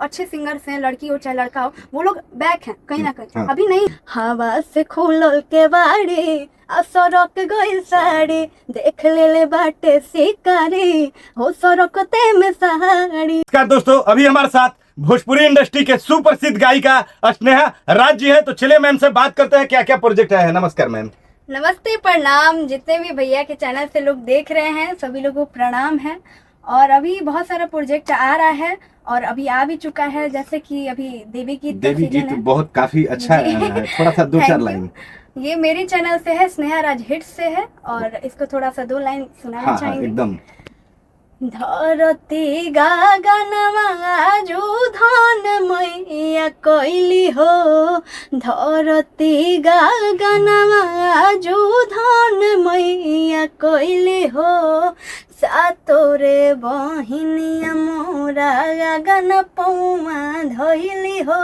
अच्छे सिंगर्स हैं, लड़की हो चाहे लड़का हो, वो लोग बैक हैं कहीं ना कहीं। अभी नहीं। हवा से खुलल के बाड़ी सड़क गइल साड़ी, देख ले बाटे शिकारी हो सड़कते में सहारी। नमस्कार दोस्तों, अभी हमारे साथ भोजपुरी इंडस्ट्री के सुप्रसिद्ध गायिका स्नेहा राज जी है। तो चलिए मैम से बात करते हैं क्या क्या प्रोजेक्ट है। नमस्कार मैम। नमस्ते, प्रणाम। जितने भी भैया के चैनल से लोग देख रहे हैं सभी लोगों को प्रणाम है। और अभी बहुत सारा प्रोजेक्ट आ रहा है और अभी आ भी चुका है, जैसे कि अभी देवी गीत बहुत काफी अच्छा है। थोड़ा सा दो चार लाइन। ये मेरे चैनल से है, स्नेहा राज हिट्स से है, और इसको थोड़ा सा दो लाइन सुनाना चाहेंगे। एकदम। धरती गगनमा जो धन मैया कैली हो, धरती गगनमा जो धन मैया कैली हो, सातोरे बहिनिया मोरा गगन पौमा धैली हो,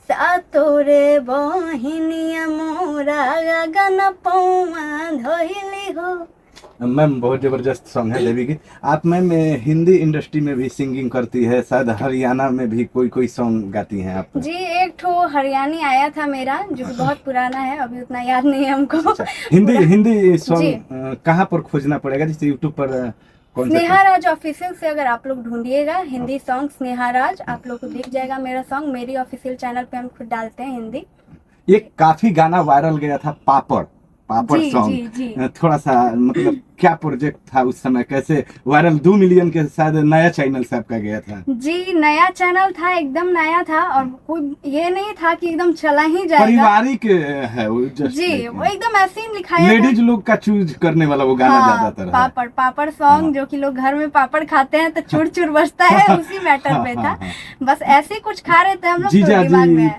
सातोरे बहिनिया मोरा गगन पौमा धैली हो। मैम बहुत जबरदस्त सॉन्ग है देवी की। आप मैम हिंदी इंडस्ट्री में भी सिंगिंग करती है, शायद हरियाणा में भी कोई सॉन्ग गाती हैं आप? जी, एक ठो हरियाणी आया था मेरा, जो कि बहुत पुराना है, अभी उतना याद नहीं है हमको। अच्छा, हिंदी सॉन्ग कहाँ पर खोजना पड़ेगा? जैसे यूट्यूब पर स्नेहा राज ऑफिशियल से अगर आप लोग ढूंढिएगा हिंदी सॉन्ग स्नेहा राज, आप लोग को दिख जाएगा मेरा सॉन्ग। मेरी ऑफिशियल चैनल पे हम खुद डालते हैं हिंदी। ये काफी गाना वायरल गया था, पापड़ सॉन्ग। थोड़ा सा मतलब क्या प्रोजेक्ट था उस समय, कैसे वायरल? 2 मिलियन के शायद नया चैनल से आपका गया था। जी, नया चैनल था, एकदम नया था, और कोई ये नहीं था कि एकदम चला ही जाएगा। पारिवारिक है वो, जी, वो एकदम ऐसे ही लिखाया था। लेडीज लोग का चूज करने वाला वो गाना ज्यादातर पापड़ सॉन्ग, जो कि लोग घर में पापड़ खाते हैं तो चूर चूर बजता है, उसी मैटर पे था। बस ऐसे कुछ खा रहे थे हम लोग, तो दिमाग में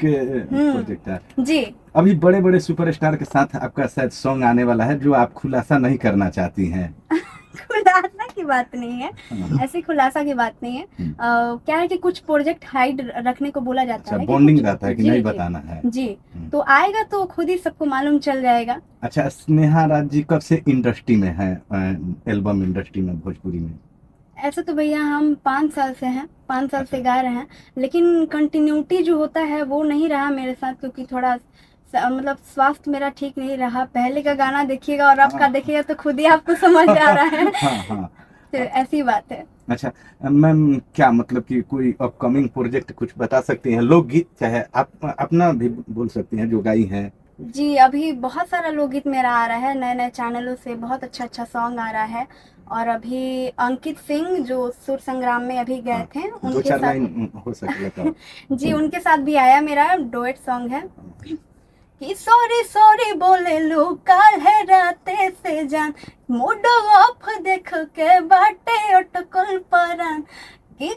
जी। अभी बड़े बड़े सुपरस्टार के साथ आपका शायद सॉन्ग आने वाला है, जो आप खुलासा नहीं करना चाहती हैं। खुलासा की बात नहीं है, ऐसी खुलासा की बात नहीं है। क्या है कि कुछ प्रोजेक्ट हाइड रखने को बोला जाता है, बॉन्डिंग रहता है कि नहीं बताना है। जी, तो आएगा तो खुद ही सबको मालूम चल जाएगा। अच्छा, स्नेहा राज जी कब से इंडस्ट्री में है, एल्बम इंडस्ट्री में, भोजपुरी में? ऐसे तो भैया हम 5 साल से हैं, 5 साल से गा रहे हैं, लेकिन कंटिन्यूटी जो होता है वो नहीं रहा मेरे साथ, क्योंकि थोड़ा मतलब स्वास्थ्य मेरा ठीक नहीं रहा। पहले का गाना देखिएगा और अब का देखिएगा तो खुद ही आपको समझ आ रहा है। तो ऐसी बात है। अच्छा मैम, क्या मतलब कि कोई अपकमिंग प्रोजेक्ट कुछ बता सकती हैं? लोकगीत चाहे आप अपना भी बोल सकती हैं जो गाई हैं। जी, अभी बहुत सारा लोकगीत मेरा आ रहा है, नए नए चैनलों से बहुत अच्छा सॉन्ग आ रहा है। और अभी अंकित सिंह जो सुर संग्राम में अभी गए थे, उनके साथ हो सके जी, उनके साथ भी आया मेरा डुएट सॉन्ग है कि सॉरी बोले लो काल है राते से जान, मूड ऑफ देख के बाटे अटकल परान, कि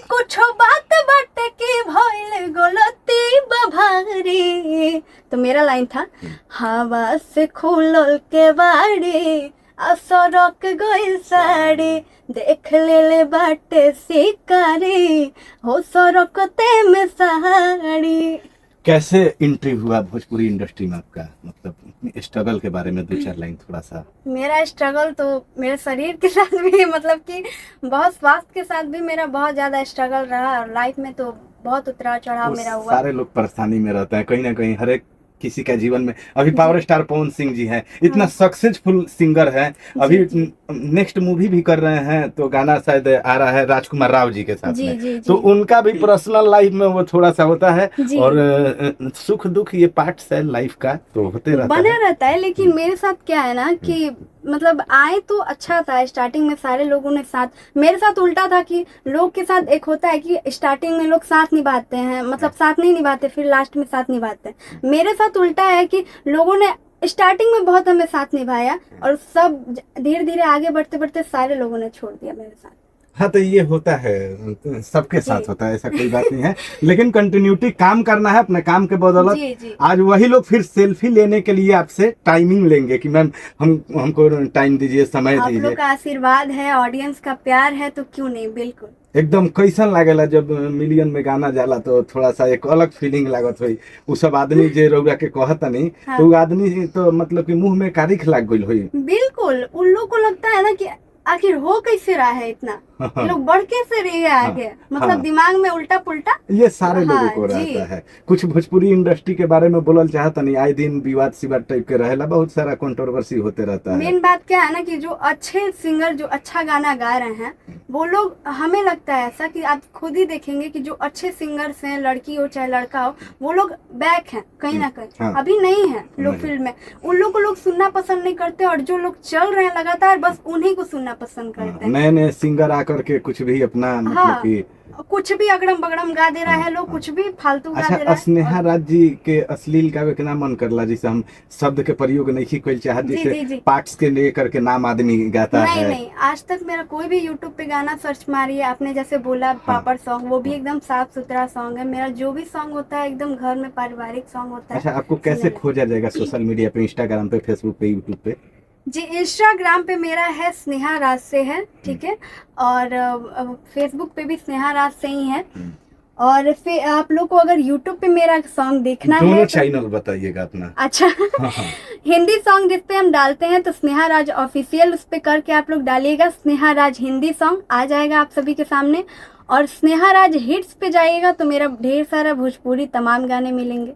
कुछ बात बाटे की भइल गलती बभारी। तो मेरा लाइन था, हवा से खुलल के बाड़ी सड़क गइल साड़ी, देख ले बाटे शिकारी हो सड़कते में सहारी। कैसे एंट्री हुआ भोजपुरी इंडस्ट्री में आपका? मतलब स्ट्रगल के बारे में 2-4 लाइन थोड़ा सा। मेरा स्ट्रगल तो मेरे शरीर के साथ भी, मतलब कि बहुत स्वास्थ्य के साथ भी मेरा बहुत ज्यादा स्ट्रगल रहा, और लाइफ में तो बहुत उतराव चढ़ाव मेरा हुआ। सारे लोग परेशानी में रहते हैं कहीं ना कहीं, हर एक किसी का जीवन में। अभी पावर स्टार पवन सिंह जी हैं, इतना सक्सेसफुल सिंगर हैं, अभी नेक्स्ट मूवी भी कर रहे हैं, तो गाना शायद आ रहा है राजकुमार राव जी के साथ में। तो उनका भी पर्सनल लाइफ में वो थोड़ा सा होता है, और सुख दुख ये पार्ट है लाइफ का, तो होते रहता है। लेकिन मेरे साथ क्या है ना कि मतलब आए तो अच्छा था, स्टार्टिंग में सारे लोगों ने साथ, मेरे साथ उल्टा था कि लोग के साथ एक होता है कि स्टार्टिंग में लोग साथ निभाते हैं, मतलब साथ नहीं निभाते, फिर लास्ट में साथ निभाते हैं। मेरे साथ उल्टा है कि लोगों ने स्टार्टिंग में बहुत हमें साथ निभाया, और सब धीरे धीरे आगे बढ़ते बढ़ते सारे लोगों ने छोड़ दिया मेरे साथ। हाँ, तो ये होता है, सबके साथ होता है, ऐसा कोई बात नहीं है। लेकिन कंटिन्यूटी काम करना है अपने काम के बदौलत। आज वही लोग फिर सेल्फी लेने के लिए आपसे टाइमिंग लेंगे कि मैम हमको टाइम दीजिए, समय दीजिए। आप लोग का आशीर्वाद है, ऑडियंस का प्यार है, तो क्यों नहीं, बिल्कुल। एकदम कैसन लागेला जब मिलियन में गाना जाला, तो थोड़ा सा एक अलग फीलिंग लागत हुई। उ सब आदमी जे रउआ के कहता नहीं, तो वो आदमी तो मतलब कि मुंह में कारिख लाग गइल हुई। बिल्कुल, उन लोग को लगता है ना कि आखिर हो कैसे रहा है इतना, ये लोग बढ़ के से रही है आगे, मतलब हाँ। दिमाग में उल्टा पुल्टा। ये सारे लोगों हाँ, को जी। रहता है। कुछ भोजपुरी इंडस्ट्री के बारे में बोलल चाहता नहीं, आए दिन विवाद सिवाद टाइप के रहेला, बहुत सारा कंट्रोवर्सी होते रहता है। मेन बात क्या है ना कि जो अच्छे सिंगर जो अच्छा गाना गा रहे हैं वो लोग, हमें लगता है ऐसा कि आप खुद ही देखेंगे कि जो अच्छे सिंगर्स हैं, लड़की हो चाहे लड़का हो, वो लोग बैक हैं कहीं ना कहीं। हाँ। अभी नहीं है लोग नहीं। फील्ड में, उन लोग को लोग सुनना पसंद नहीं करते, और जो लोग चल रहे हैं लगातार बस उन्हीं को सुनना पसंद करते हैं। नए नए सिंगर आकर के कुछ भी अपना मतलब हाँ, कि कुछ भी अगड़म बगड़म गा दे रहा है लोग, कुछ भी फालतू गा दे अच्छा, रहा है। स्नेहा राज जी के अश्लील गावे के नाम मन करला, जैसे हम शब्द के प्रयोग नहीं कोई चाहत, जी, जी, जैसे जी। पार्ट्स के लेकर के नाम आदमी गाता नहीं है। नहीं, आज तक मेरा कोई भी यूट्यूब पे गाना सर्च मारिए, आपने जैसे बोला पापड़ सॉन्ग, वो भी एकदम साफ सुथरा सॉन्ग है। मेरा जो भी सॉन्ग होता है एकदम घर में पारिवारिक सॉन्ग होता है। अच्छा, आपको कैसे सुनने खोजा जाएगा सोशल मीडिया पे, इंस्टाग्राम पे, फेसबुक पे, यूट्यूब पे? जी, इंस्टाग्राम पे मेरा है स्नेहा राज से है, ठीक है, और फेसबुक पे भी स्नेहा राज से ही है। और फिर आप लोग को अगर यूट्यूब पे मेरा सॉन्ग देखना दोनों है चैनल बताइएगा अपना। अच्छा हाँ, हाँ। हिंदी सॉन्ग जिस पे हम डालते हैं तो स्नेहा राज ऑफिशियल उस पे करके आप लोग डालिएगा, स्नेहा राज हिंदी सॉन्ग आ जाएगा आप सभी के सामने। और स्नेहा राज हिट्स पे जाइएगा तो मेरा ढेर सारा भोजपुरी तमाम गाने मिलेंगे।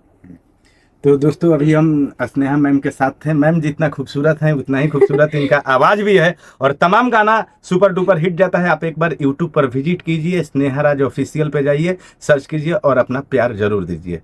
तो दोस्तों, अभी हम स्नेहा मैम के साथ थे। मैम जितना खूबसूरत हैं उतना ही खूबसूरत इनका आवाज भी है, और तमाम गाना सुपर डुपर हिट जाता है। आप एक बार यूट्यूब पर विजिट कीजिए, स्नेहा राज ऑफिशियल पे जाइए, सर्च कीजिए और अपना प्यार जरूर दीजिए।